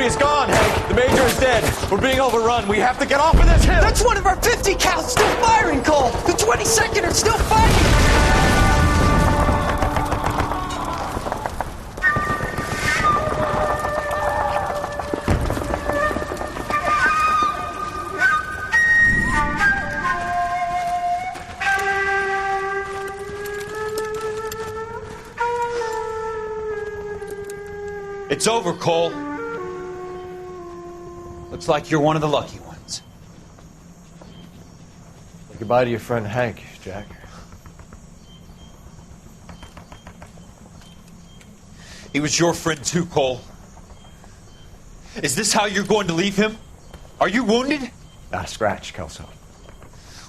Security is gone, Hank. The Major is dead. We're being overrun. We have to get off of this hill. That's one of our 50 cals still firing, Cole. The 22nd are still fighting. It's over, Cole. Looks like you're one of the lucky ones. Say goodbye to your friend Hank, Jack. He was your friend too, Cole. Is this how you're going to leave him? Are you wounded? Not a scratch, Kelso.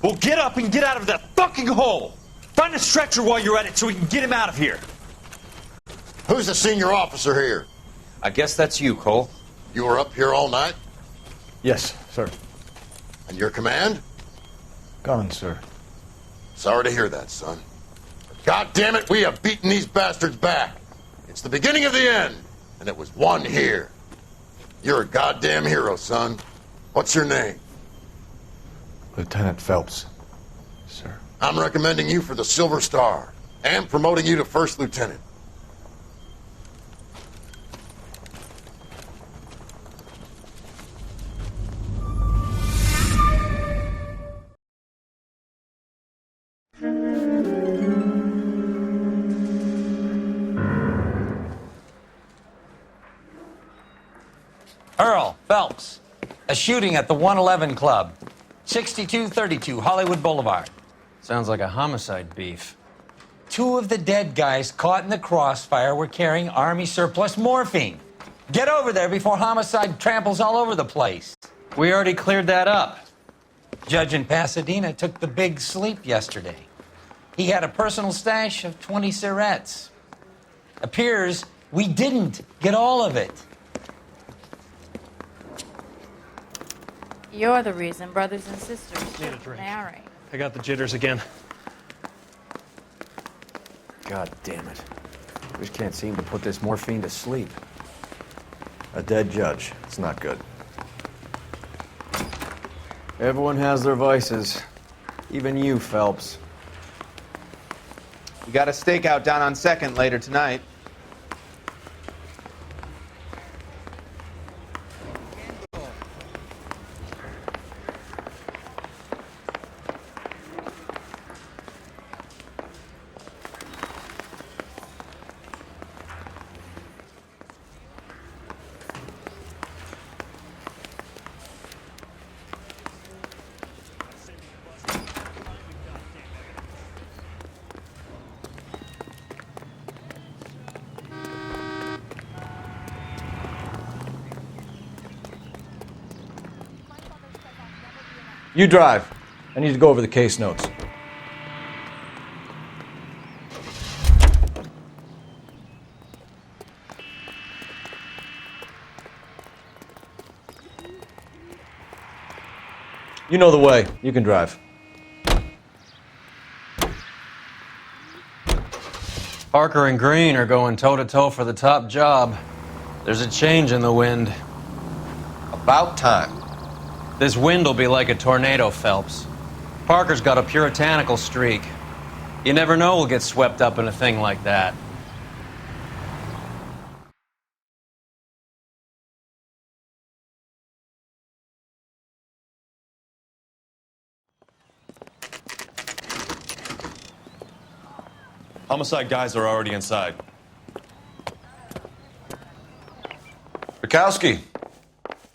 Well, get up and get out of that fucking hole. Find a stretcher while you're at it so we can get him out of here. Who's the senior officer here? I guess that's you, Cole. You were up here all night? Yes, sir. And your command? Gone, sir. Sorry to hear that, son. God damn it, we have beaten these bastards back. It's the beginning of the end, and it was won here. You're a goddamn hero, son. What's your name? Lieutenant Phelps, sir. I'm recommending you for the Silver Star and promoting you to First Lieutenant. Earl Phelps, a shooting at the 111 Club, 6232 Hollywood Boulevard. Sounds like a homicide beef. Two of the dead guys caught in the crossfire were carrying Army surplus morphine. Get over there before homicide tramples all over the place. We already cleared that up. Judge in Pasadena took the big sleep yesterday. He had a personal stash of 20 cigarettes. Appears we didn't get all of it. You're the reason brothers and sisters Need a drink. marry. I got the jitters again. God damn it. We just can't seem to put this morphine to sleep. A dead judge. It's not good. Everyone has their vices. Even you, Phelps. We got a stakeout down on 2nd later tonight. You drive. I need to go over the case notes. You know the way. You can drive. Parker and Green are going toe-to-toe for the top job. There's a change in the wind. About time. This wind will be like a tornado, Phelps. Parker's got a puritanical streak. You never know we'll get swept up in a thing like that. Homicide guys are already inside. Bukowski,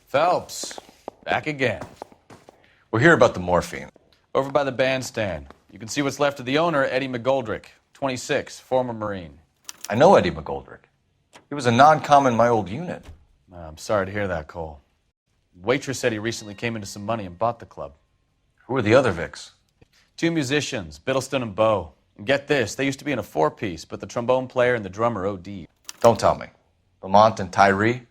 Phelps, back again. we're here about the morphine. Over by the bandstand. You can see what's left of the owner, Eddie McGoldrick, 26, former Marine. I know Eddie McGoldrick. He was a non-com in my old unit. I'm sorry to hear that, Cole. Waitress said he recently came into some money and bought the club. Who are the other Vics? Two musicians, Biddleston and Bo. And get this, they used to be in a four-piece, but the trombone player and the drummer OD'd. Don't tell me. Lamont and Tyree?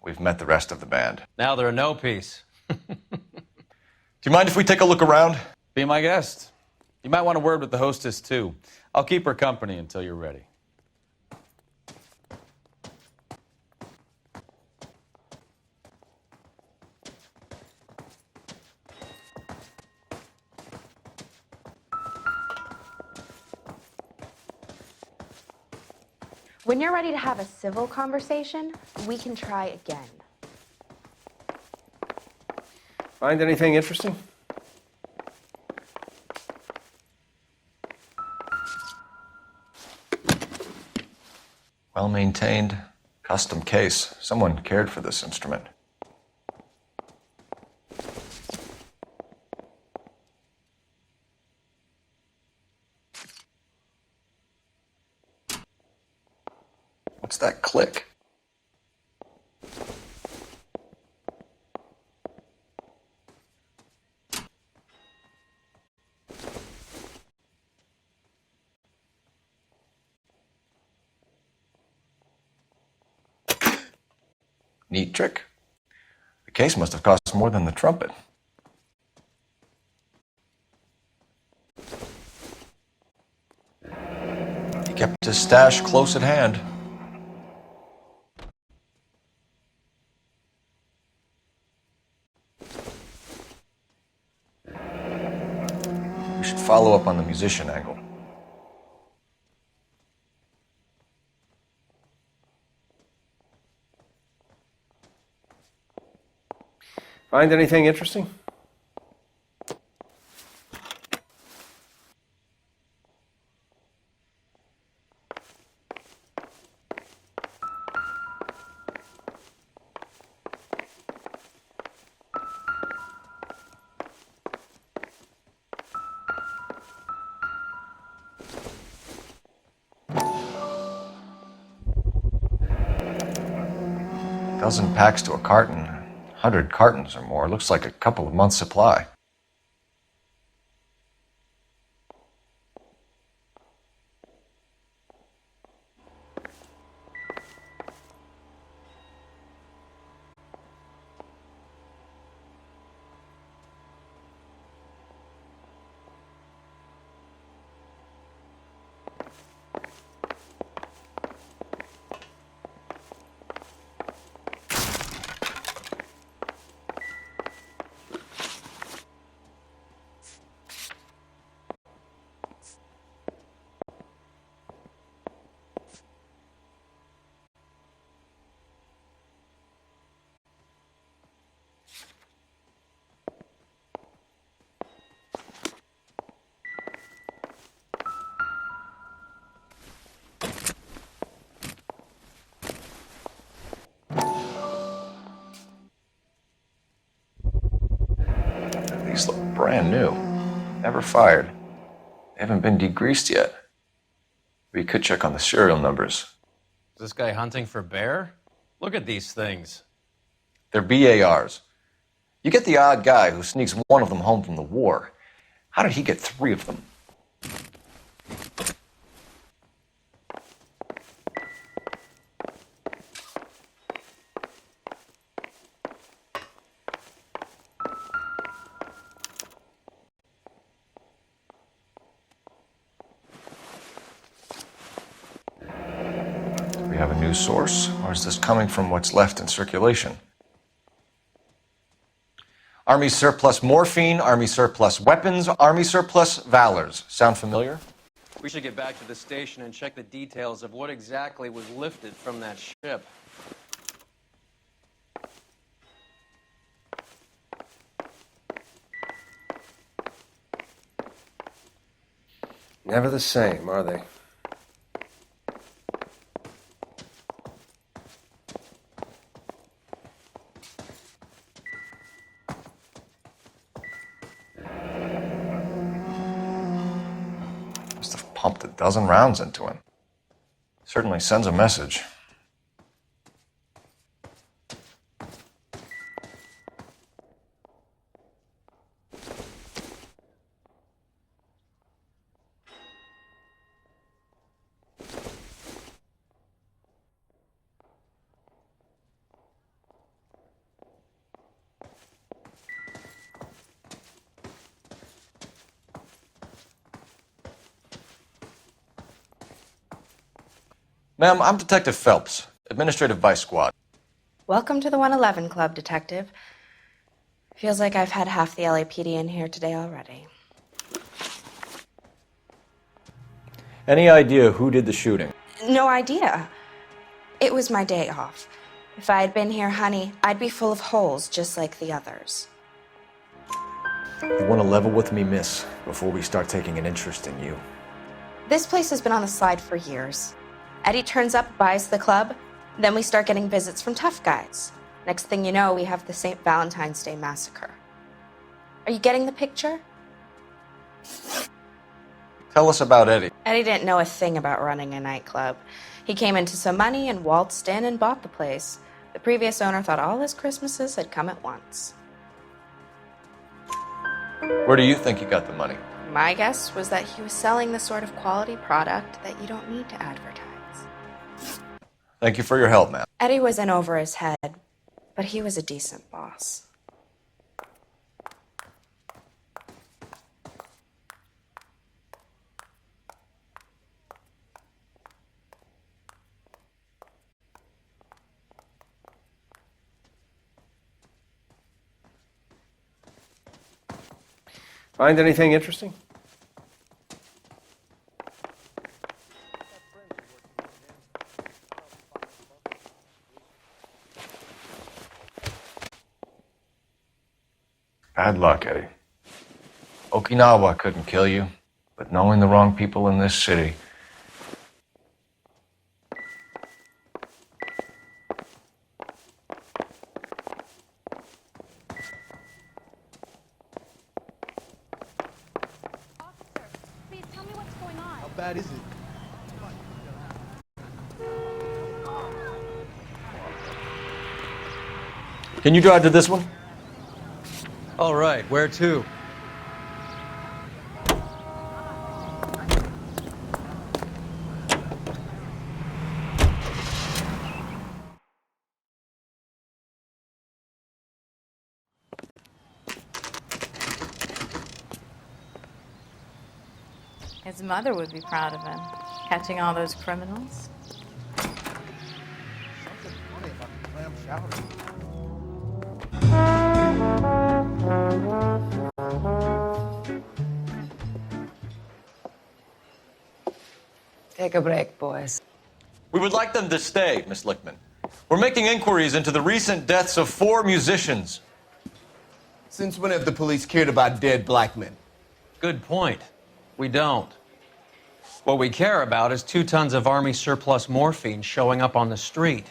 We've met the rest of the band. Now they're a no-piece. Do you mind if we take a look around? Be my guest. You might want a word with the hostess, too. I'll keep her company until you're ready. When you're ready to have a civil conversation, we can try again. Find anything interesting? Well maintained, custom case. Someone cared for this instrument. What's that click? Neat trick. The case must have cost more than the trumpet. He kept his stash close at hand. We should follow up on the musician angle. Find anything interesting? Dozen packs to a carton. 100 cartons or more. Looks like a couple of months' supply. These look brand new. Never fired. They haven't been degreased yet. We could check on the serial numbers. Is this guy hunting for bear? Look at these things. They're BARs. You get the odd guy who sneaks one of them home from the war. How did he get 3 of them? Do we have a new source, or is this coming from what's left in circulation? Army surplus morphine, Army surplus weapons, Army surplus valors. Sound familiar? We should get back to the station and check the details of what exactly was lifted from that ship. Never the same, are they? Must have pumped a dozen rounds into him. Certainly sends a message. Ma'am, I'm Detective Phelps, Administrative Vice Squad. Welcome to the 111 Club, Detective. Feels like I've had half the LAPD in here today already. Any idea who did the shooting? No idea. It was my day off. If I had been here, honey, I'd be full of holes just like the others. You want to level with me, miss, before we start taking an interest in you. This place has been on the slide for years. Eddie turns up, buys the club, then we start getting visits from tough guys. Next thing you know, we have the St. Valentine's Day massacre. Are you getting the picture? Tell us about Eddie. Eddie didn't know a thing about running a nightclub. He came into some money and waltzed in and bought the place. The previous owner thought all his Christmases had come at once. Where do you think he got the money? My guess was that he was selling the sort of quality product that you don't need to advertise. Thank you for your help, ma'am. Eddie was in over his head, but he was a decent boss. Find anything interesting? Bad luck, Eddie. Okinawa couldn't kill you, but knowing the wrong people in this city. Please tell me what's going on. How bad is it? Can you drive to this one? All right, where to? His mother would be proud of him, catching all those criminals. Take a break, boys. We would like them to stay, Miss Lickman. We're making inquiries into the recent deaths of 4 musicians. Since when have the police cared about dead black men? Good point. We don't. What we care about is 2 tons of Army surplus morphine showing up on the street.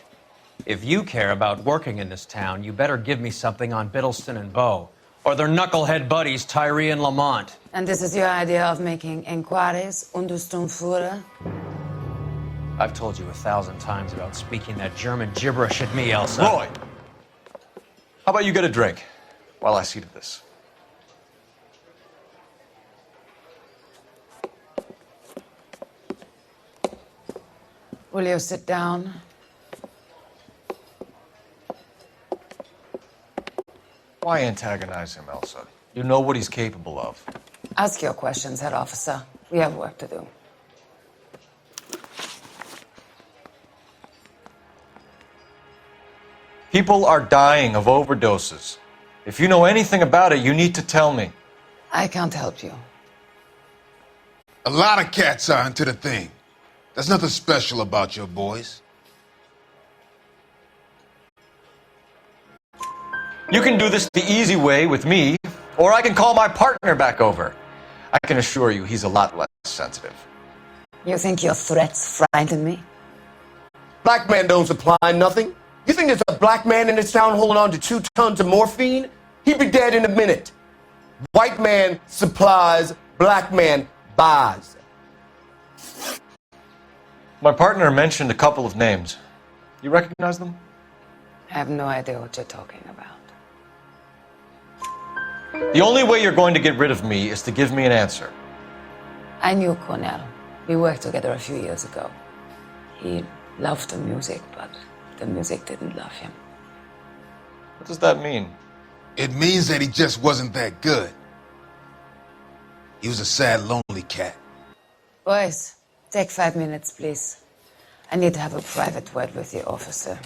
If you care about working in this town, you better give me something on Biddleston and Bow, or their knucklehead buddies Tyree and Lamont. And this is your idea of making inquiries, Untersturmführer? I've told you 1,000 times about speaking that German gibberish at me, Elsa. Roy! How about you get a drink while I see to this? Will you sit down? Why antagonize him, Elsa? You know what he's capable of. Ask your questions, head officer. We have work to do. People are dying of overdoses. If you know anything about it, you need to tell me. I can't help you. A lot of cats are into the thing. There's nothing special about your boys. You can do this the easy way with me, or I can call my partner back over. I can assure you he's a lot less sensitive. You think your threats frighten me? Black man don't supply nothing. You think there's a black man in this town holding on to 2 tons of morphine? He'd be dead in a minute. White man supplies, black man buys. My partner mentioned a couple of names. You recognize them? I have no idea what you're talking about. The only way you're going to get rid of me is to give me an answer. I knew Cornell. We worked together a few years ago. He loved the music, but the music didn't love him. What does that mean? It means that he just wasn't that good. He was a sad, lonely cat. Boys, take 5 minutes, please. I need to have a private word with the officer.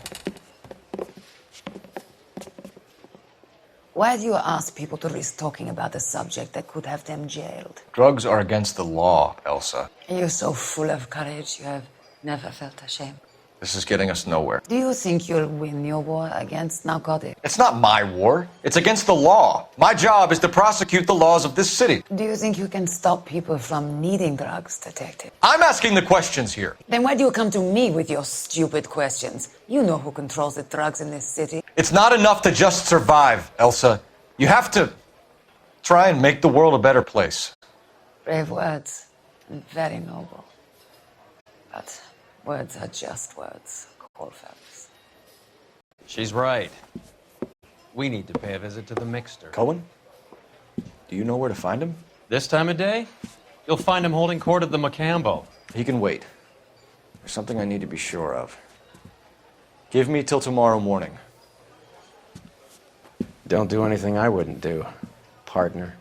Why do you ask people to risk talking about a subject that could have them jailed? Drugs are against the law, Elsa. And you're so full of courage, you have Never felt ashamed. This is getting us nowhere. Do you think you'll win your war against narcotics? It's not my war. It's against the law. My job is to prosecute the laws of this city. Do you think you can stop people from needing drugs, Detective? I'm asking the questions here. Then why do you come to me with your stupid questions? You know who controls the drugs in this city. It's not enough to just survive, Elsa. You have to try and make the world a better place. Brave words and very noble. But words are just words, Colfax. She's right. We need to pay a visit to the Mixter. Cohen? Do you know where to find him? This time of day, you'll find him holding court at the Macambo. He can wait. There's something I need to be sure of. Give me till tomorrow morning. Don't do anything I wouldn't do, partner.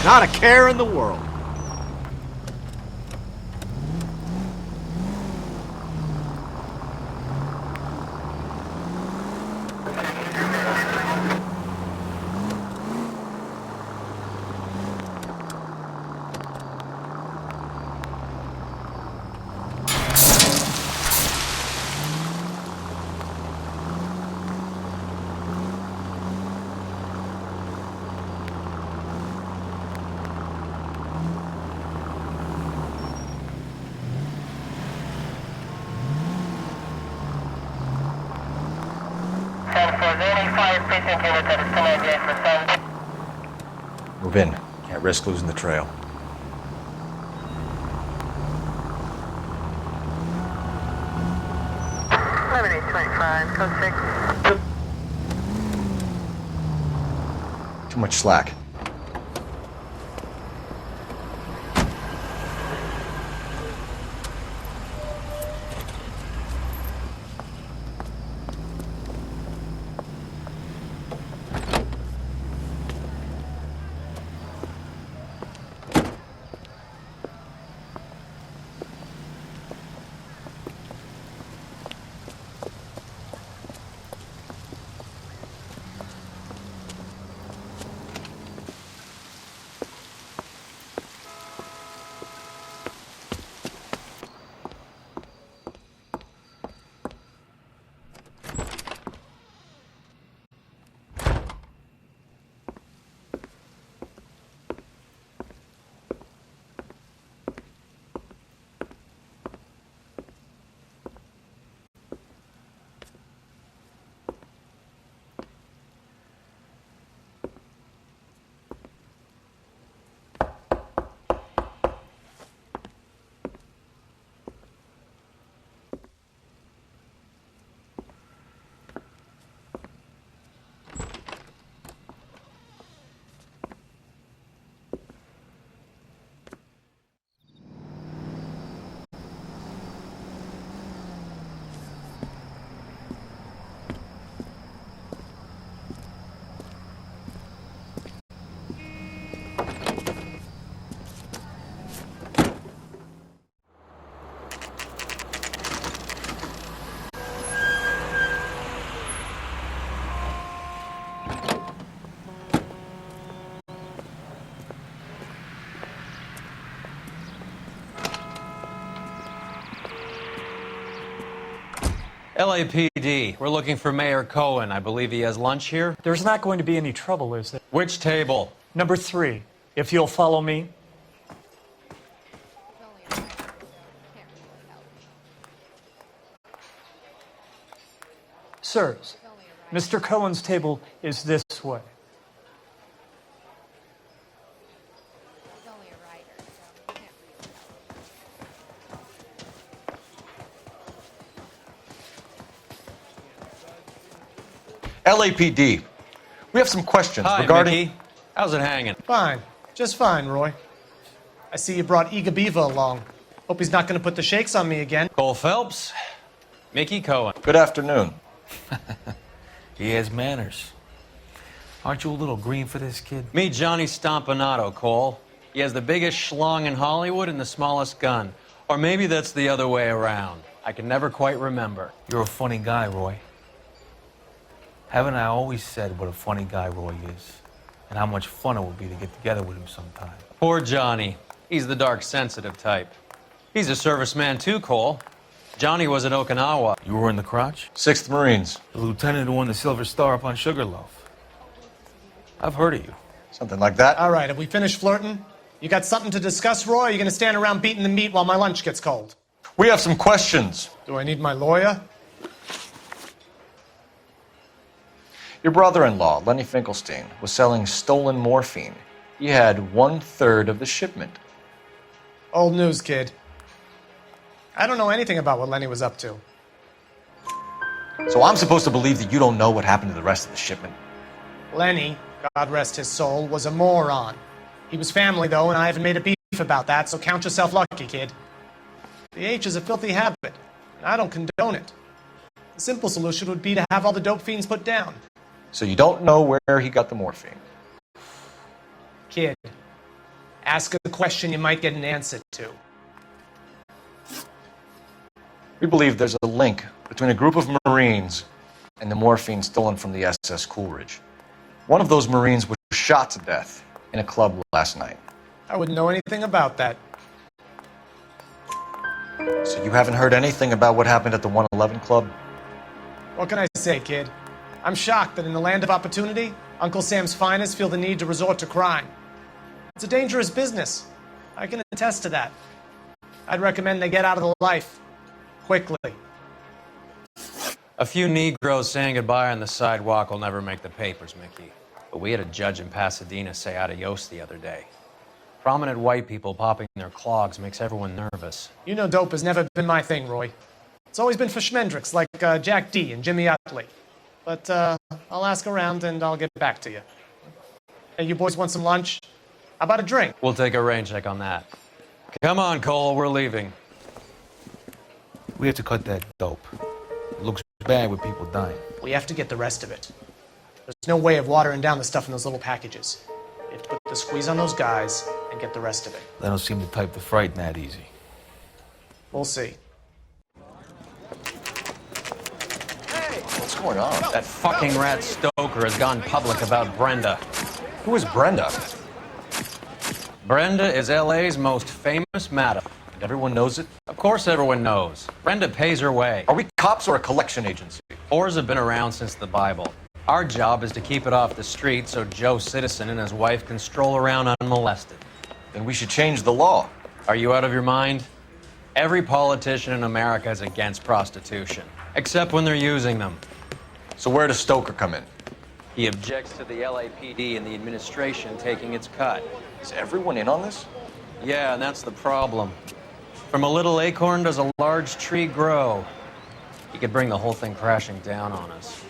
Not a care in the world. Move in. Can't risk losing the trail. Too much slack. LAPD, we're looking for Mayor Cohen. I believe he has lunch here. There's not going to be any trouble, is there? Which table? Number 3. If you'll follow me. Sirs, Mr. Cohen's table is this way. LAPD. We have some questions Hi, regarding... Mickey. How's it hanging? Fine. Just fine, Roy. I see you brought Iga Beaver along. Hope he's not going to put the shakes on me again. Cole Phelps, Mickey Cohen. Good afternoon. He has manners. Aren't you a little green for this kid? Meet Johnny Stompanato, Cole. He has the biggest schlong in Hollywood and the smallest gun. Or maybe that's the other way around. I can never quite remember. You're a funny guy, Roy. Haven't I always said what a funny guy Roy is? And how much fun it would be to get together with him sometime. Poor Johnny. He's the dark, sensitive type. He's a serviceman too, Cole. Johnny was at Okinawa. You were in the crotch? 6th Marines. The lieutenant who won the Silver Star up on Sugarloaf. I've heard of you. Something like that. All right, have we finished flirting? You got something to discuss, Roy? Or are you going to stand around beating the meat while my lunch gets cold? We have some questions. Do I need my lawyer? Your brother-in-law, Lenny Finkelstein, was selling stolen morphine. He had 1/3 of the shipment. Old news, kid. I don't know anything about what Lenny was up to. So I'm supposed to believe that you don't know what happened to the rest of the shipment? Lenny, God rest his soul, was a moron. He was family, though, and I haven't made a beef about that, so count yourself lucky, kid. The H is a filthy habit, and I don't condone it. The simple solution would be to have all the dope fiends put down. So you don't know where he got the morphine? Kid, ask a question you might get an answer to. We believe there's a link between a group of Marines and the morphine stolen from the SS Coolidge. One of those Marines was shot to death in a club last night. I wouldn't know anything about that. So you haven't heard anything about what happened at the 111 Club? What can I say, kid? I'm shocked that in the land of opportunity, Uncle Sam's finest feel the need to resort to crime. It's a dangerous business. I can attest to that. I'd recommend they get out of the life. Quickly. A few Negroes saying goodbye on the sidewalk will never make the papers, Mickey. But we had a judge in Pasadena say adios the other day. Prominent white people popping their clogs makes everyone nervous. You know dope has never been my thing, Roy. It's always been for schmendricks like Jack D. and Jimmy Utley. But I'll ask around and I'll get back to you. Hey, you boys want some lunch? How about a drink? We'll take a rain check on that. Come on, Cole, we're leaving. We have to cut that dope. It looks bad with people dying. We have to get the rest of it. There's no way of watering down the stuff in those little packages. We have to put the squeeze on those guys and get the rest of it. They don't seem the type to frighten that easy. We'll see. What's going on? That fucking rat Stoker has gone public about Brenda. Who is Brenda? Brenda is LA's most famous madam. Everyone knows it? Of course everyone knows. Brenda pays her way. Are we cops or a collection agency? Whores have been around since the Bible. Our job is to keep it off the street so Joe Citizen and his wife can stroll around unmolested. Then we should change the law. Are you out of your mind? Every politician in America is against prostitution, except when they're using them. So where does Stoker come in? He objects to the LAPD and the administration taking its cut. Is everyone in on this? Yeah, and that's the problem. From a little acorn does a large tree grow. He could bring the whole thing crashing down on us.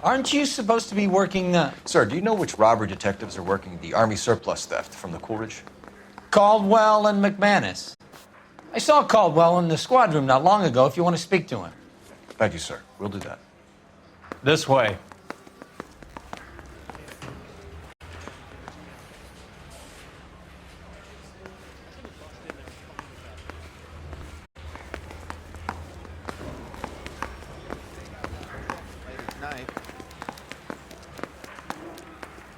Aren't you supposed to be working Sir, do you know which robbery detectives are working the Army surplus theft from the Coolidge? Caldwell and McManus. I saw Caldwell in the squad room not long ago if you want to speak to him. Thank you, sir. We'll do that. This way.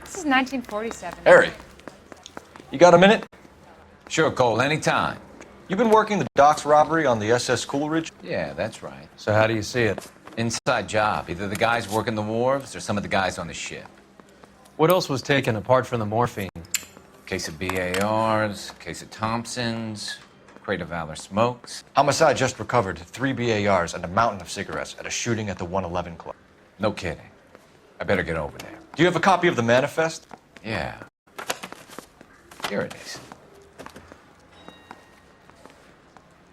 This is 1947. Harry, you got a minute? Sure, Cole, anytime. You've been working the docks robbery on the SS Coolidge? Yeah, that's right. So how do you see it? Inside job. Either the guys working the wharves or some of the guys on the ship. What else was taken apart from the morphine? Case of BARs, case of Thompsons, crate of Valor smokes. Homicide just recovered 3 BARs and a mountain of cigarettes at a shooting at the 111 Club. No kidding. I better get over there. Do you have a copy of the manifest? Yeah. Here it is.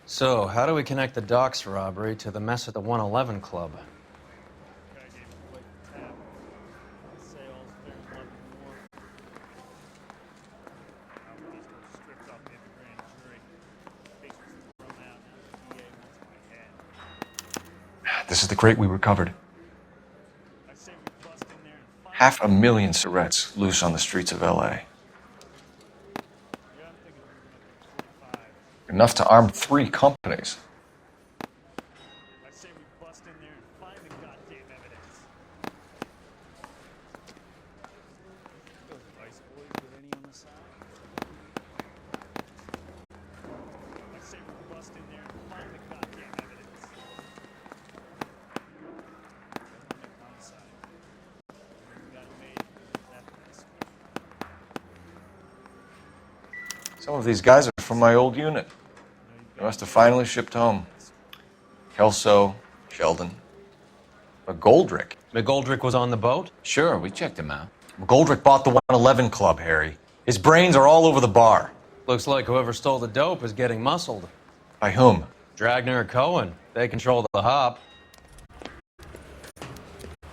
So, how do we connect the docks robbery to the mess at the 111 Club? This is the crate we recovered. 500,000 cigarettes loose on the streets of LA. Enough to arm 3 companies. Some of these guys are from my old unit. They must have finally shipped home. Kelso, Sheldon, McGoldrick. McGoldrick was on the boat? Sure, we checked him out. McGoldrick bought the 111 Club, Harry. His brains are all over the bar. Looks like whoever stole the dope is getting muscled. By whom? Dragner or Cohen. They control the hop.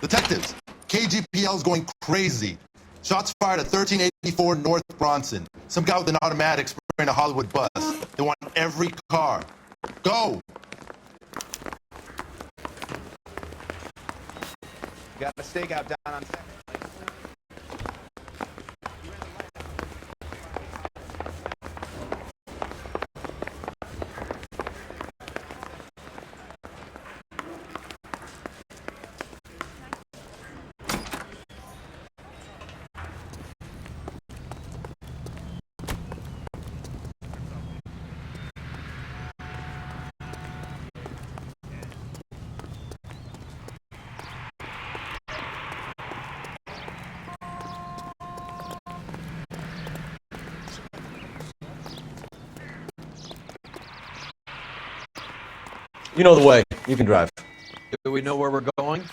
Detectives, KGPL's going crazy. Shots fired at 1384 North Bronson. Some guy with an automatic spraying a Hollywood bus. They want every car. Go! Got a stakeout down on second. You know the way. You can drive. Do we know where we're going?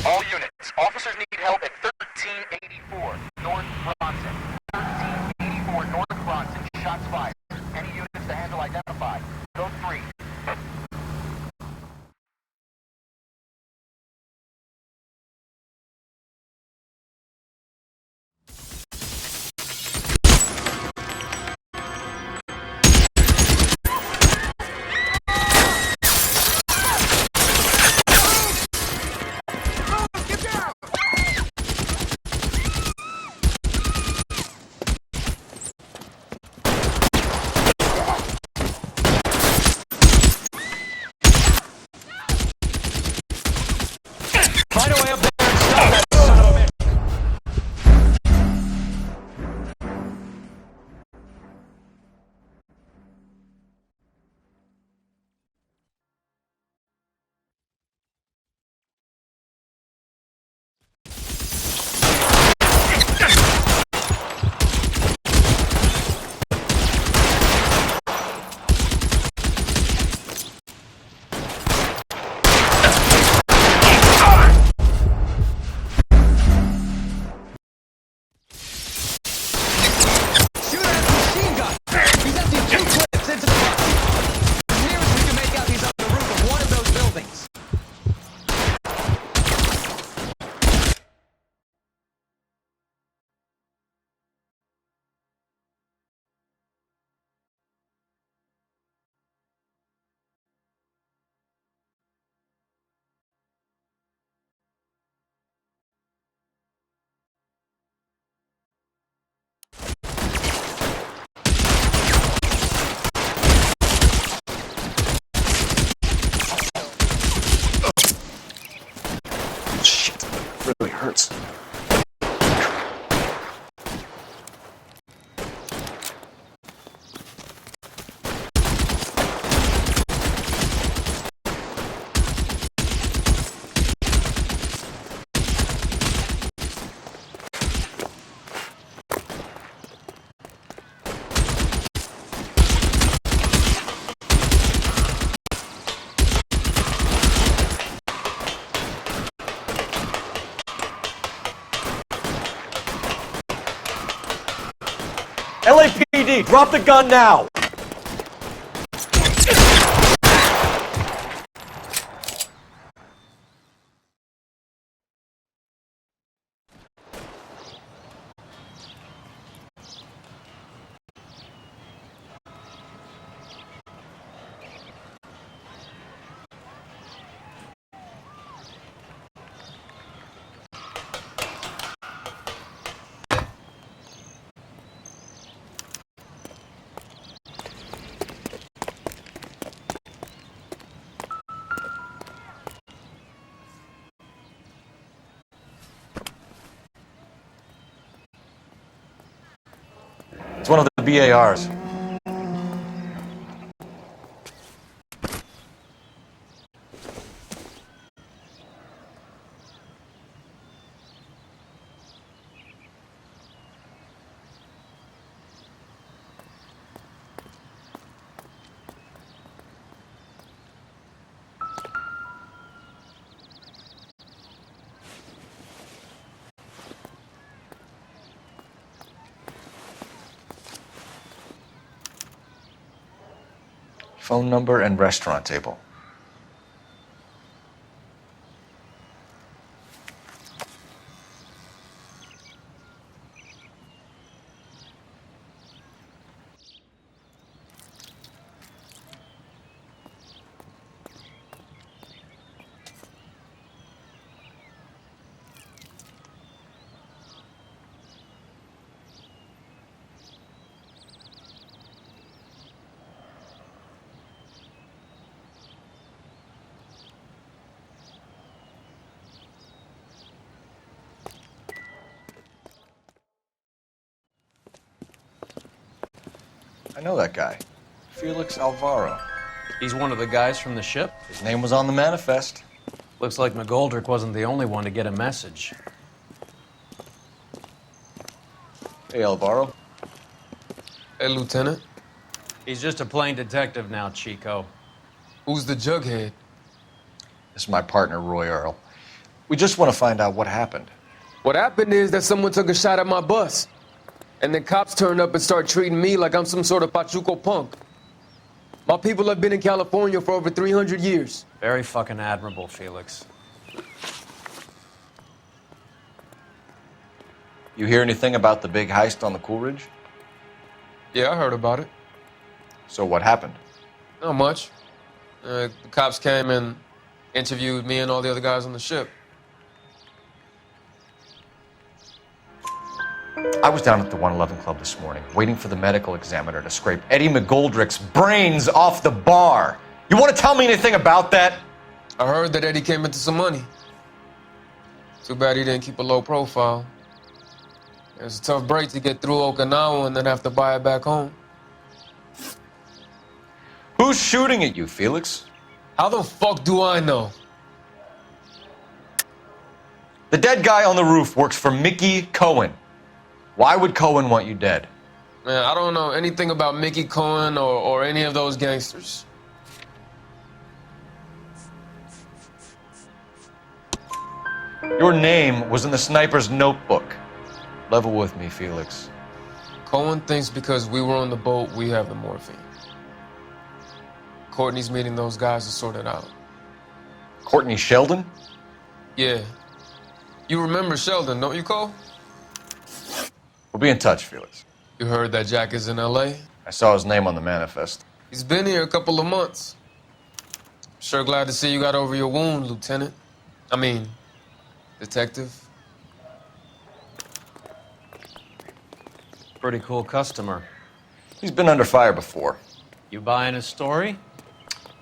All units, officers need help at 1384 North Bronson. 1384 North Bronson, shots fired. Any units to handle identified. Code 3. LAPD, drop the gun now! It's one of the BARs. Phone number and restaurant table. I know that guy. Felix Alvaro. He's one of the guys from the ship? His name was on the manifest. Looks like McGoldrick wasn't the only one to get a message. Hey, Alvaro. Hey, Lieutenant. He's just a plain detective now, Chico. Who's the jughead? This is my partner, Roy Earl. We just want to find out what happened. What happened is that someone took a shot at my bus. And then cops turned up and started treating me like I'm some sort of Pachuco punk. My people have been in California for over 300 years. Very fucking admirable, Felix. You hear anything about the big heist on the Coolidge? Yeah, I heard about it. So what happened? Not much. The cops came and interviewed me and all the other guys on the ship. I was down at the 111 Club this morning, waiting for the medical examiner to scrape Eddie McGoldrick's brains off the bar. You want to tell me anything about that? I heard that Eddie came into some money. Too bad he didn't keep a low profile. It was a tough break to get through Okinawa and then have to buy it back home. Who's shooting at you, Felix? How the fuck do I know? The dead guy on the roof works for Mickey Cohen. Why would Cohen want you dead? Man, I don't know anything about Mickey Cohen or any of those gangsters. Your name was in the sniper's notebook. Level with me, Felix. Cohen thinks because we were on the boat, we have the morphine. Courtney's meeting those guys to sort it out. Courtney Sheldon? Yeah. You remember Sheldon, don't you, Cole? We'll be in touch, Felix. You heard that Jack is in L.A.? I saw his name on the manifest. He's been here a couple of months. Sure glad to see you got over your wound, Lieutenant. I mean, Detective. Pretty cool customer. He's been under fire before. You buying his story?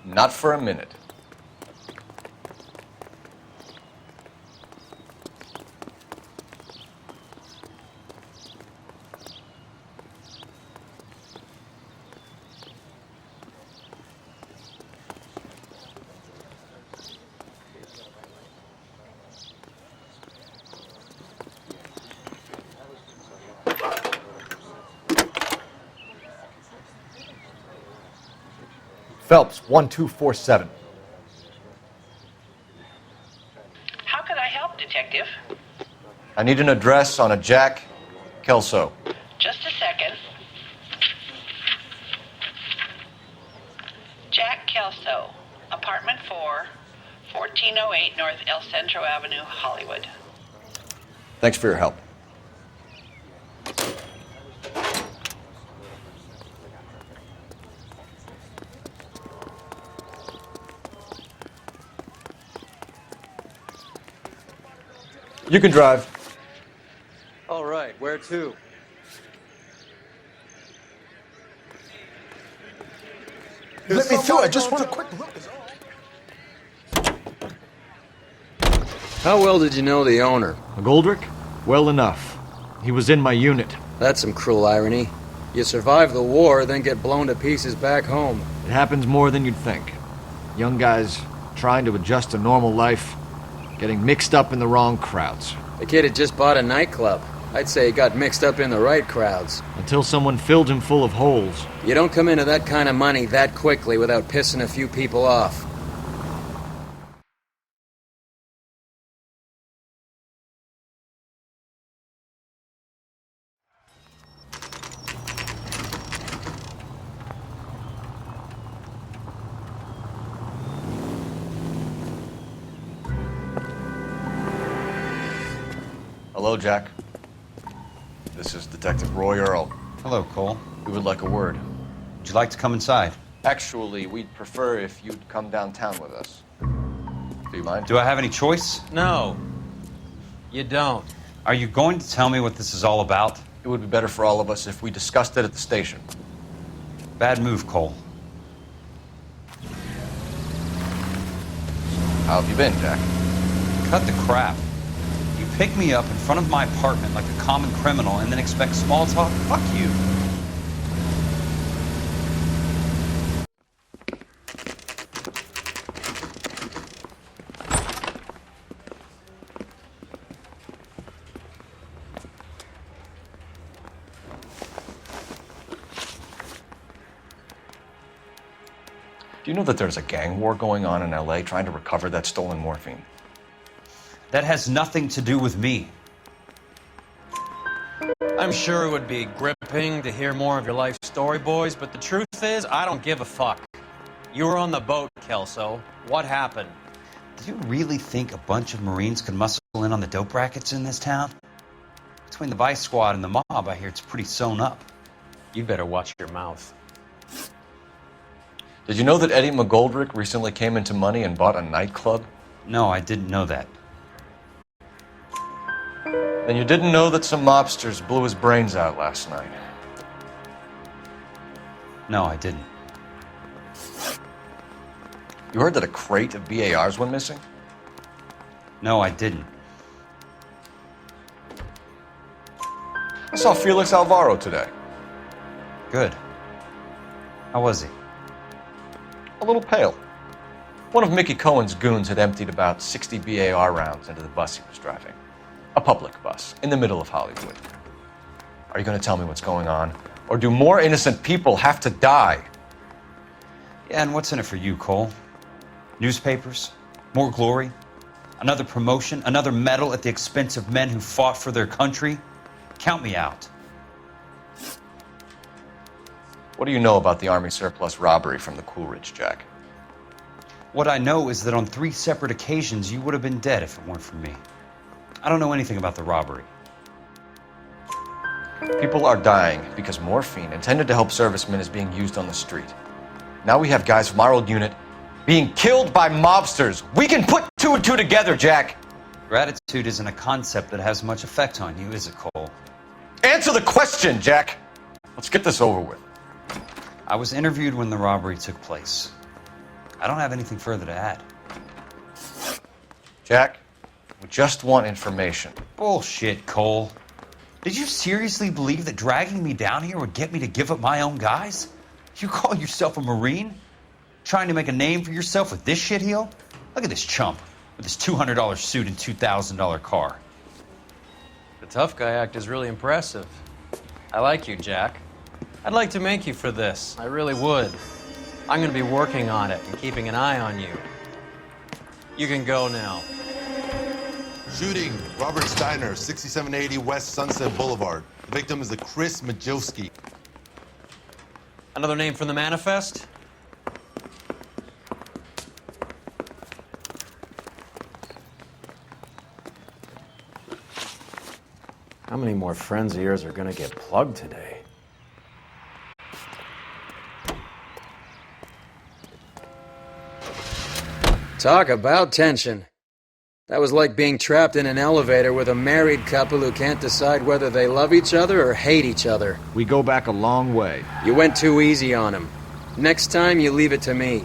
Not for a minute. Phelps, 1247. How can I help, Detective? I need an address on a Jack Kelso. Just a second. Kelso, apartment 4, 1408 North El Centro Avenue, Hollywood. Thanks for your help. You can drive. All right, where to? Let me through. I just want a quick look. How well did you know the owner? McGoldrick? Well enough. He was in my unit. That's some cruel irony. You survive the war, then get blown to pieces back home. It happens more than you'd think. Young guys trying to adjust to normal life, getting mixed up in the wrong crowds. The kid had just bought a nightclub. I'd say he got mixed up in the right crowds. Until someone filled him full of holes. You don't come into that kind of money that quickly without pissing a few people off. Hello, Jack. This is Detective Roy Earl. Hello, Cole. We would like a word. Would you like to come inside? Actually, we'd prefer if you'd come downtown with us. Do you mind? Do I have any choice? No, you don't. Are you going to tell me what this is all about? It would be better for all of us if we discussed it at the station. Bad move, Cole. How have you been, Jack? Cut the crap. You pick me up in front of my apartment like a common criminal and then expect small talk? Fuck you. Do you know that there's a gang war going on in LA trying to recover that stolen morphine? That has nothing to do with me. I'm sure it would be gripping to hear more of your life story, boys, but the truth is, I don't give a fuck. You were on the boat, Kelso. What happened? Do you really think a bunch of Marines could muscle in on the dope rackets in this town? Between the Vice Squad and the mob, I hear it's pretty sewn up. You better watch your mouth. Did you know that Eddie McGoldrick recently came into money and bought a nightclub? No, I didn't know that. Then you didn't know that some mobsters blew his brains out last night? No, I didn't. You heard that a crate of BARs went missing? No, I didn't. I saw Felix Alvaro today. Good. How was he? A little pale. One of Mickey Cohen's goons had emptied about 60 BAR rounds into the bus he was driving. A public bus in the middle of Hollywood. Are you going to tell me what's going on? Or do more innocent people have to die? Yeah, and what's in it for you, Cole? Newspapers? More glory? Another promotion? Another medal at the expense of men who fought for their country? Count me out. What do you know about the Army surplus robbery from the Coolidge, Jack? What I know is that on 3 separate occasions you would have been dead if it weren't for me. I don't know anything about the robbery. People are dying because morphine intended to help servicemen is being used on the street. Now we have guys from our old unit being killed by mobsters. We can put 2 and 2 together, Jack. Gratitude isn't a concept that has much effect on you, is it, Cole? Answer the question, Jack. Let's get this over with. I was interviewed when the robbery took place. I don't have anything further to add. Jack, we just want information. Bullshit, Cole. Did you seriously believe that dragging me down here would get me to give up my own guys? You call yourself a Marine? Trying to make a name for yourself with this shitheel? Look at this chump with his $200 suit and $2,000 car. The tough guy act is really impressive. I like you, Jack. I'd like to make you for this. I really would. I'm going to be working on it and keeping an eye on you. You can go now. Shooting, Robert Steiner, 6780 West Sunset Boulevard. The victim is a Chris Majowski. Another name from the manifest? many more friends of yours are gonna get plugged today? Talk about tension. That was like being trapped in an elevator with a married couple who can't decide whether they love each other or hate each other. We go back a long way. You went too easy on him. Next time, you leave it to me.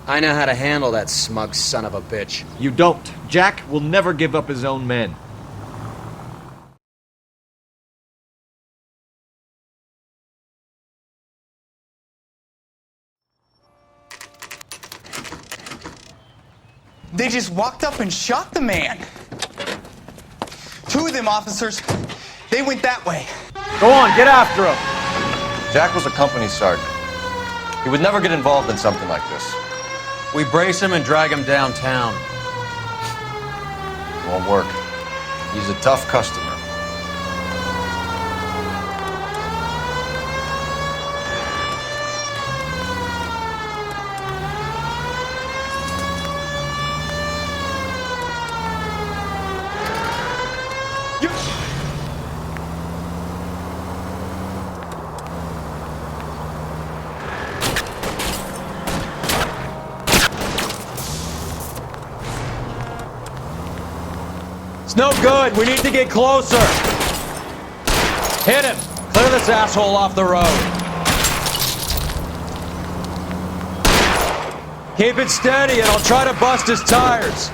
I know how to handle that smug son of a bitch. You don't. Jack will never give up his own men. They just walked up and shot the man. Two of them officers, they went that way. Go on, get after him. Jack was a company sergeant. He would never get involved in something like this. We brace him and drag him downtown. It won't work. He's a tough customer. It's no good. We need to get closer. Hit him. Clear this asshole off the road. Keep it steady and I'll try to bust his tires.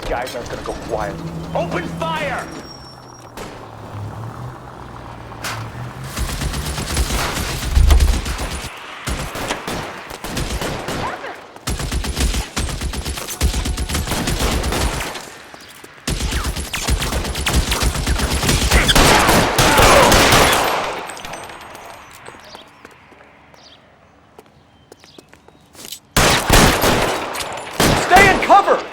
Guys aren't gonna go quiet. Open fire! Stay in cover!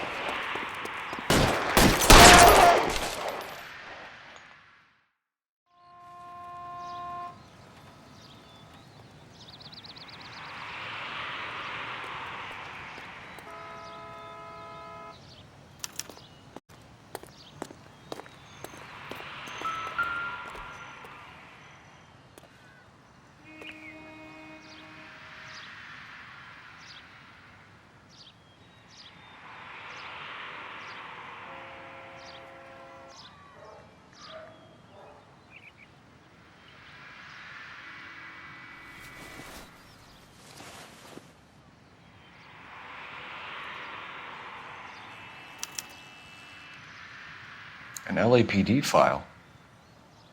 An LAPD file.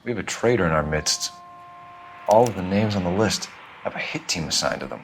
We have a traitor in our midst. All of the names on the list have a hit team assigned to them.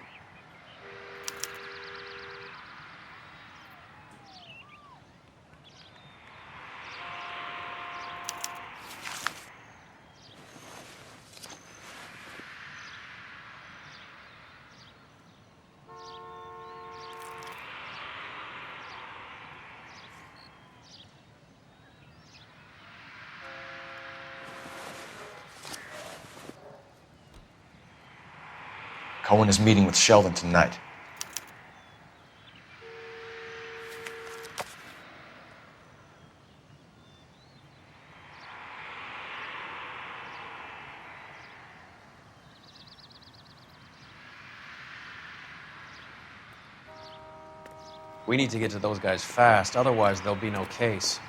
Cohen is meeting with Sheldon tonight. We need to get to those guys fast, otherwise there'll be no case.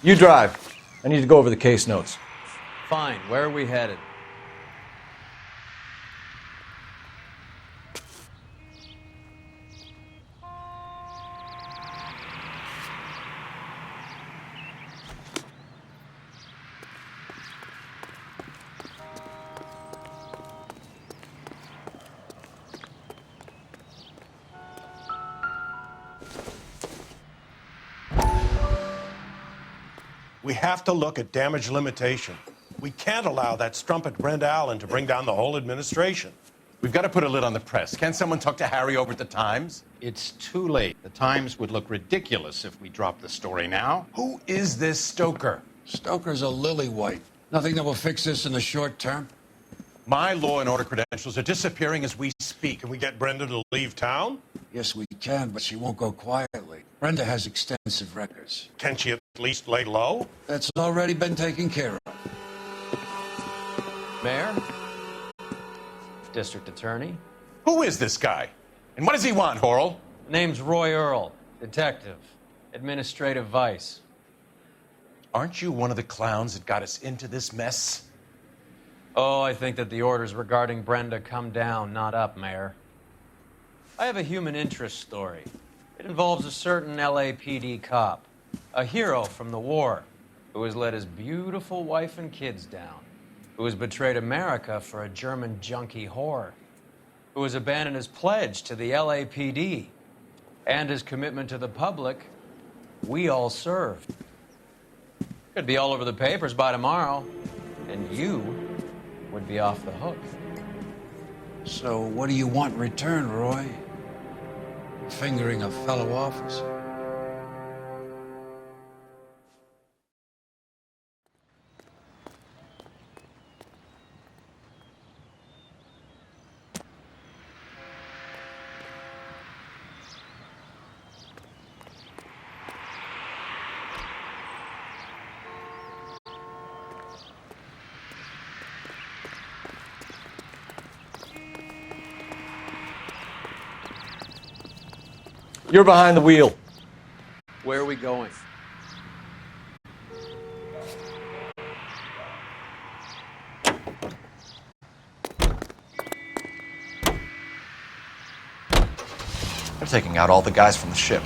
You drive. I need to go over the case notes. Fine, where are we headed? We have to look at damage limitation. We can't allow that strumpet Brent Allen to bring down the whole administration. We've got to put a lid on the press. Can't someone talk to Harry over at the Times? It's too late. The Times would look ridiculous if we dropped the story now. Who is this Stoker? Stoker's a lily-white. Nothing that will fix this in the short term. My law and order credentials are disappearing as we speak. Can we get Brenda to leave town? Yes, we can, but she won't go quietly. Brenda has extensive records. Can she at least lay low? That's already been taken care of. Mayor? District Attorney? Who is this guy? And what does he want, Horrell? Name's Roy Earl, detective, administrative vice. Aren't you one of the clowns that got us into this mess? Oh, I think that the orders regarding Brenda come down, not up, Mayor. I have a human interest story. It involves a certain LAPD cop, a hero from the war, who has let his beautiful wife and kids down, who has betrayed America for a German junkie whore, who has abandoned his pledge to the LAPD and his commitment to the public we all served. Could be all over the papers by tomorrow, and you would be off the hook. So what do you want in return, Roy? Fingering a fellow officer? You're behind the wheel. Where are we going? They're taking out all the guys from the ship.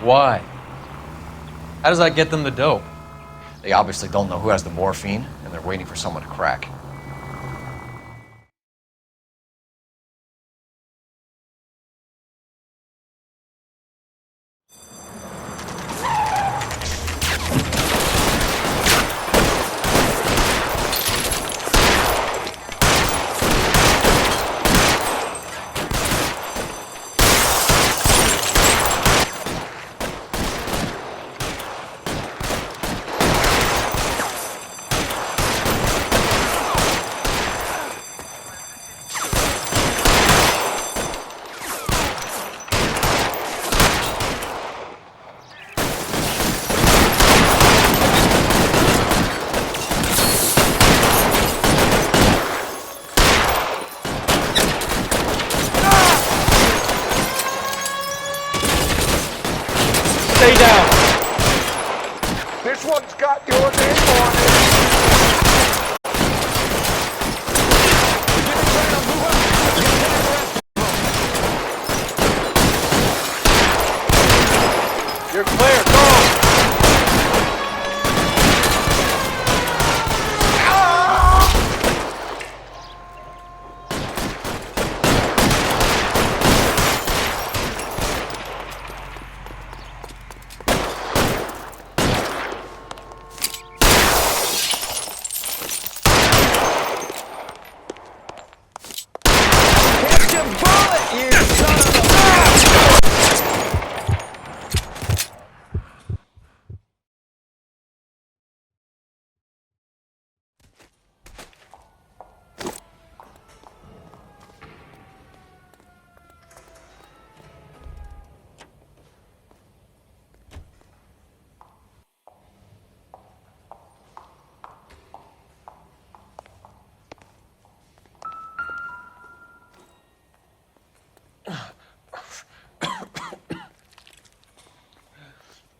Why? How does that get them the dope? They obviously don't know who has the morphine, and they're waiting for someone to crack. Stay down. This one's got your name on it. You're clear. Go.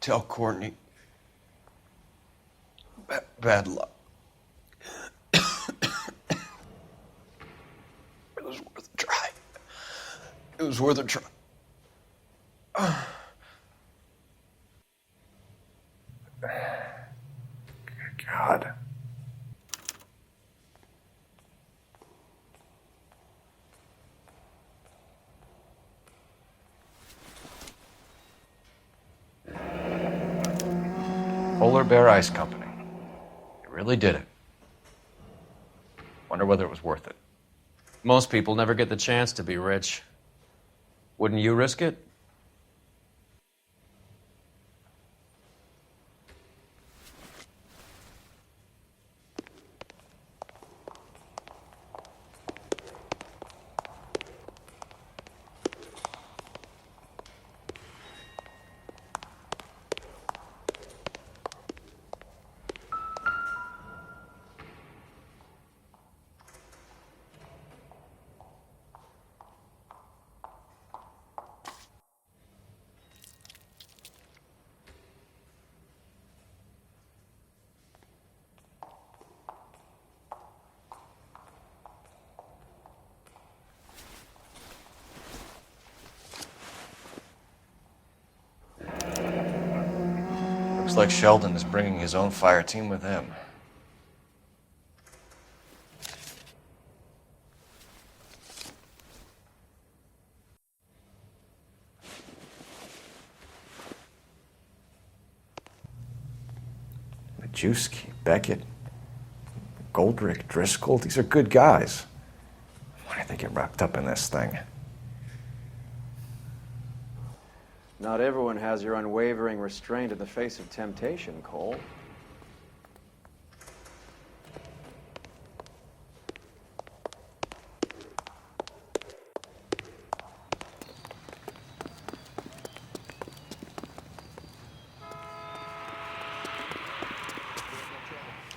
Tell Courtney. Bad luck. It was worth a try. It was worth a try. God. Polar Bear Ice Company. Really did it. Wonder whether it was worth it. Most people never get the chance to be rich. Wouldn't you risk it? Looks like Sheldon is bringing his own fire team with him. Majewski, Beckett, Goldrick, Driscoll, these are good guys. Why did they get wrapped up in this thing? Not everyone has your unwavering restraint in the face of temptation, Cole.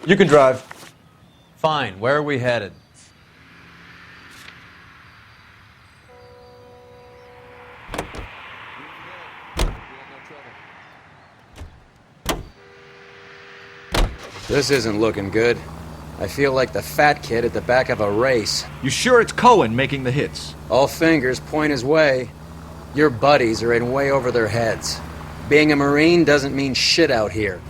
You can drive. Fine. Where are we headed? This isn't looking good. I feel like the fat kid at the back of a race. You sure it's Cohen making the hits? All fingers point his way. Your buddies are in way over their heads. Being a Marine doesn't mean shit out here.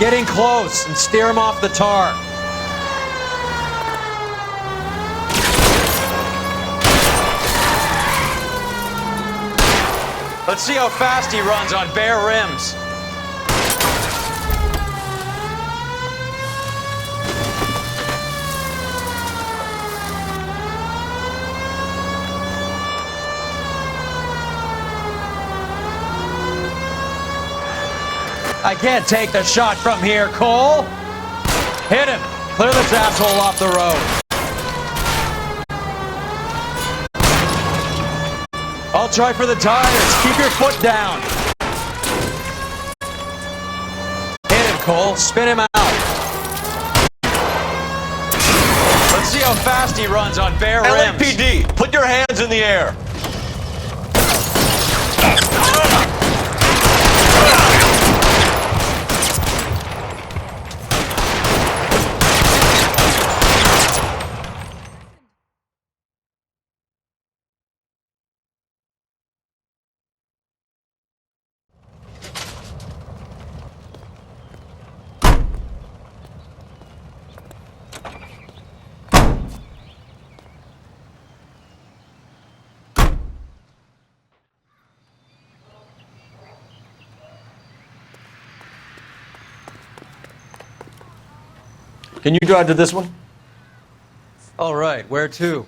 Get in close and steer him off the tar. Let's see how fast he runs on bare rims. I can't take the shot from here, Cole. Hit him. Clear this asshole off the road. I'll try for the tires. Keep your foot down. Hit him, Cole. Spin him out. Let's see how fast he runs on bare rims. LAPD, put your hands in the air. Can you drive to this one? All right, where to?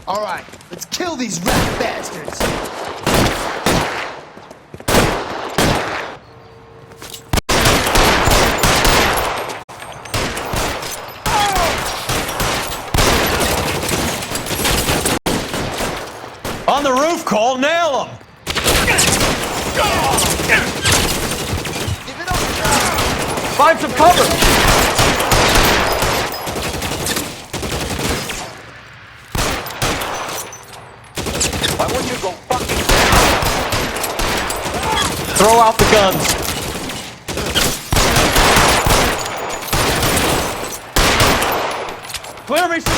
All right, let's kill these rat bastards. On the roof, Cole, nail him! Find some cover! Why won't you go fucking down? Throw out the guns. Clear me some...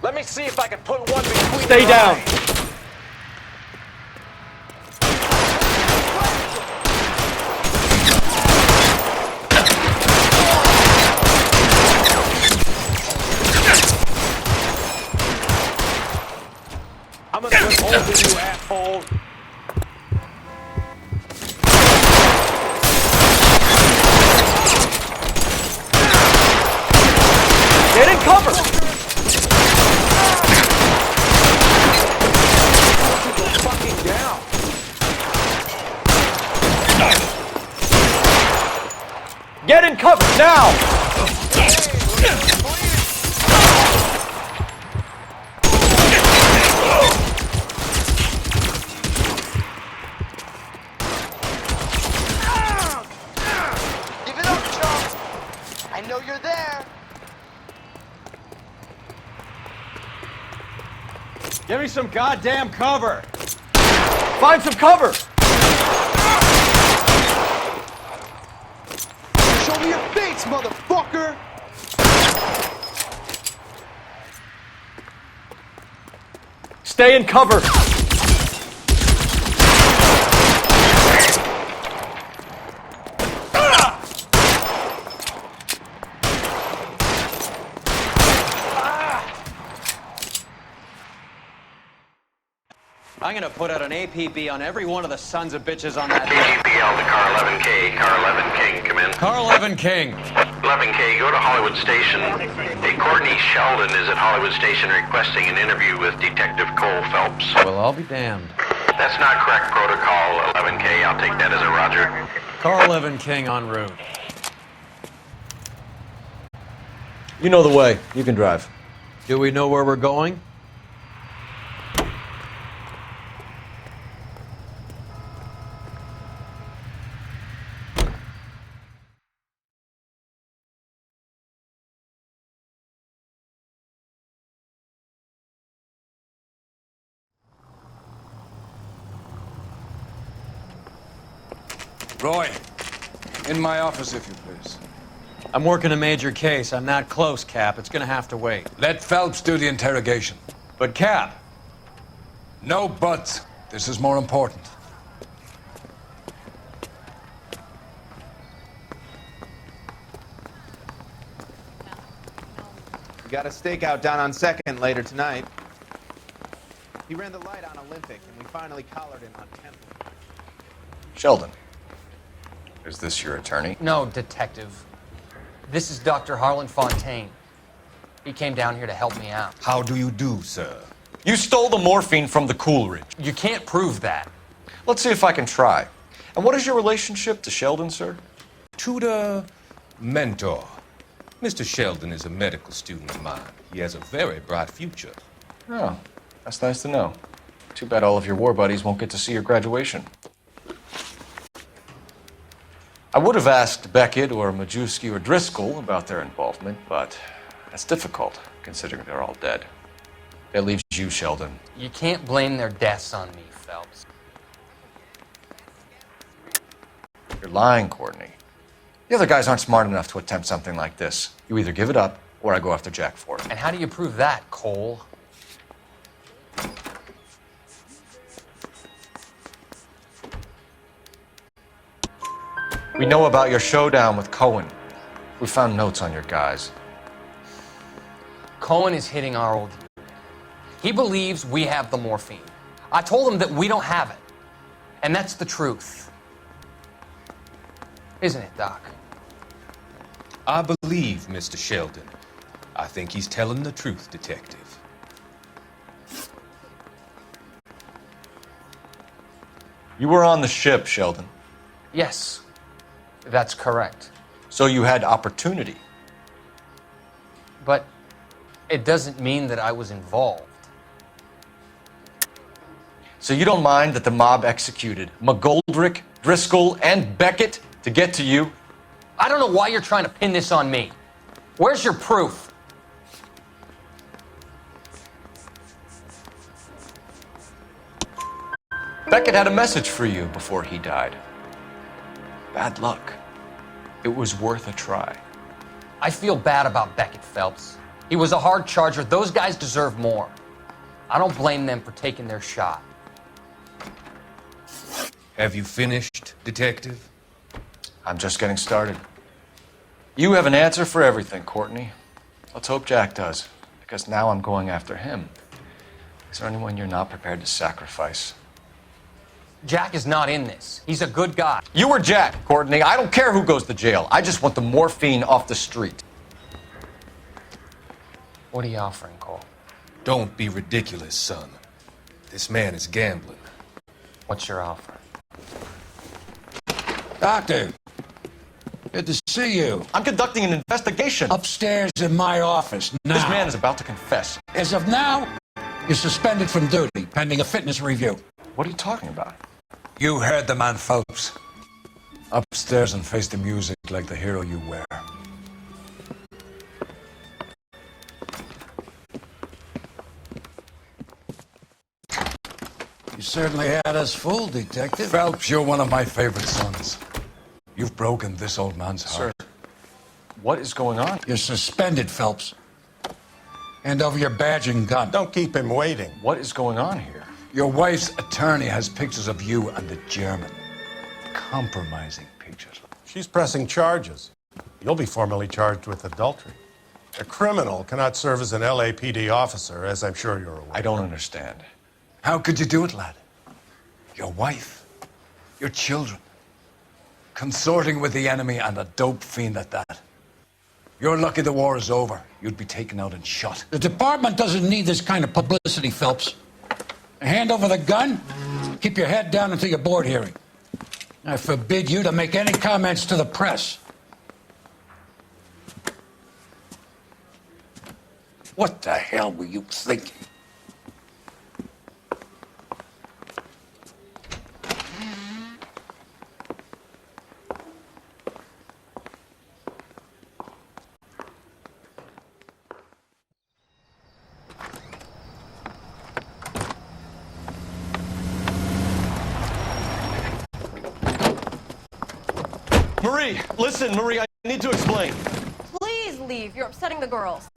Let me see if I can put one between Stay their down. eyes. I'm gonna put holes in you, asshole. Get in cover! Fucking down. Get in cover now! Give it up, chump. I know you're there. Give me some goddamn cover! Find some cover! Show me your face, motherfucker! Stay in cover! I'm gonna put out an APB on every one of the sons of bitches on that KGPL to car 11K. Car 11 King, come in. Car 11 King. 11K, go to Hollywood Station. Hey, Courtney Sheldon is at Hollywood Station requesting an interview with Detective Cole Phelps. Well, I'll be damned. That's not correct protocol, 11K. I'll take that as a roger. Car 11 King en route. You know the way. You can drive. Do we know where we're going? Roy, in my office, if you please. I'm working a major case. I'm that close, Cap. It's gonna have to wait. Let Phelps do the interrogation. But, Cap. No buts. This is more important. We got a stakeout down on 2nd later tonight. He ran the light on Olympic, and we finally collared him on Temple. Sheldon. Is this your attorney? No, Detective. This is Dr. Harlan Fontaine. He came down here to help me out. How do you do, sir? You stole the morphine from the Coolridge. You can't prove that. Let's see if I can try. And what is your relationship to Sheldon, sir? Tutor, mentor. Mr. Sheldon is a medical student of mine. He has a very bright future. Oh, that's nice to know. Too bad all of your war buddies won't get to see your graduation. I would have asked Beckett or Majewski or Driscoll about their involvement, but that's difficult, considering they're all dead. That leaves you, Sheldon. You can't blame their deaths on me, Phelps. You're lying, Courtney. The other guys aren't smart enough to attempt something like this. You either give it up, or I go after Jack for it. And how do you prove that, Cole? We know about your showdown with Cohen. We found notes on your guys. Cohen is hitting our old dude. He believes we have the morphine. I told him that we don't have it. And that's the truth. Isn't it, Doc? I believe Mr. Sheldon. I think he's telling the truth, Detective. You were on the ship, Sheldon. Yes, that's correct. So you had opportunity. but it doesn't mean that I was involved. So you don't mind that the mob executed McGoldrick, Driscoll, and Beckett to get to you? I don't know why you're trying to pin this on me. Where's your proof? Beckett had a message for you before he died. Bad luck. It was worth a try. I feel bad about Beckett, Phelps. He was a hard charger. Those guys deserve more. I don't blame them for taking their shot. Have you finished, Detective? I'm just getting started. You have an answer for everything, Courtney. Let's hope Jack does, because now I'm going after him. Is there anyone you're not prepared to sacrifice? Jack is not in this. He's a good guy. You were Jack, Courtney. I don't care who goes to jail. I just want the morphine off the street. What are you offering, Cole? Don't be ridiculous, son. This man is gambling. What's your offer? Doctor, good to see you. I'm conducting an investigation. Upstairs in my office now. This man is about to confess. As of now, you're suspended from duty, pending a fitness review. What are you talking about? You heard the man, Phelps. Upstairs and face the music like the hero you were. You certainly had us fooled, Detective. Phelps, you're one of my favorite sons. You've broken this old man's heart. Sir, what is going on? You're suspended, Phelps. Hand over your badge and gun. Don't keep him waiting. What is going on here? Your wife's attorney has pictures of you and the German. Compromising pictures. She's pressing charges. You'll be formally charged with adultery. A criminal cannot serve as an LAPD officer, as I'm sure you're aware. I don't understand. How could you do it, lad? Your wife, your children, consorting with the enemy and a dope fiend at that. You're lucky the war is over. You'd be taken out and shot. The department doesn't need this kind of publicity, Phelps. Hand over the gun, keep your head down until your board hearing. I forbid you to make any comments to the press. What the hell were you thinking? Marie, listen, Marie, I need to explain. Please leave. You're upsetting the girls.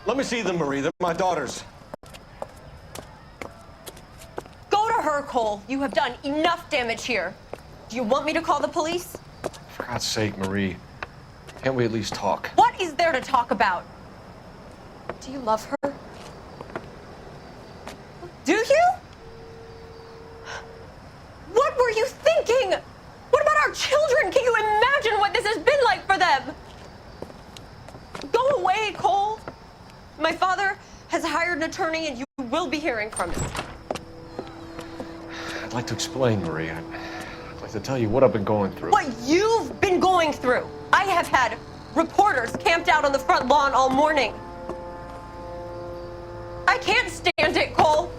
Let me see them, Marie. They're my daughters. Go to her, Cole. You have done enough damage here. Do you want me to call the police? For God's sake, Marie, can't we at least talk? What is there to talk about? Do you love her? Do you? What were you thinking? What about our children? Can you imagine what this has been like for them? Go away, Cole. My father has hired an attorney and you will be hearing from him. I'd like to explain, Marie. I'd like to tell you what I've been going through. What you've been going through. I have had reporters camped out on the front lawn all morning. I can't stand it, Cole.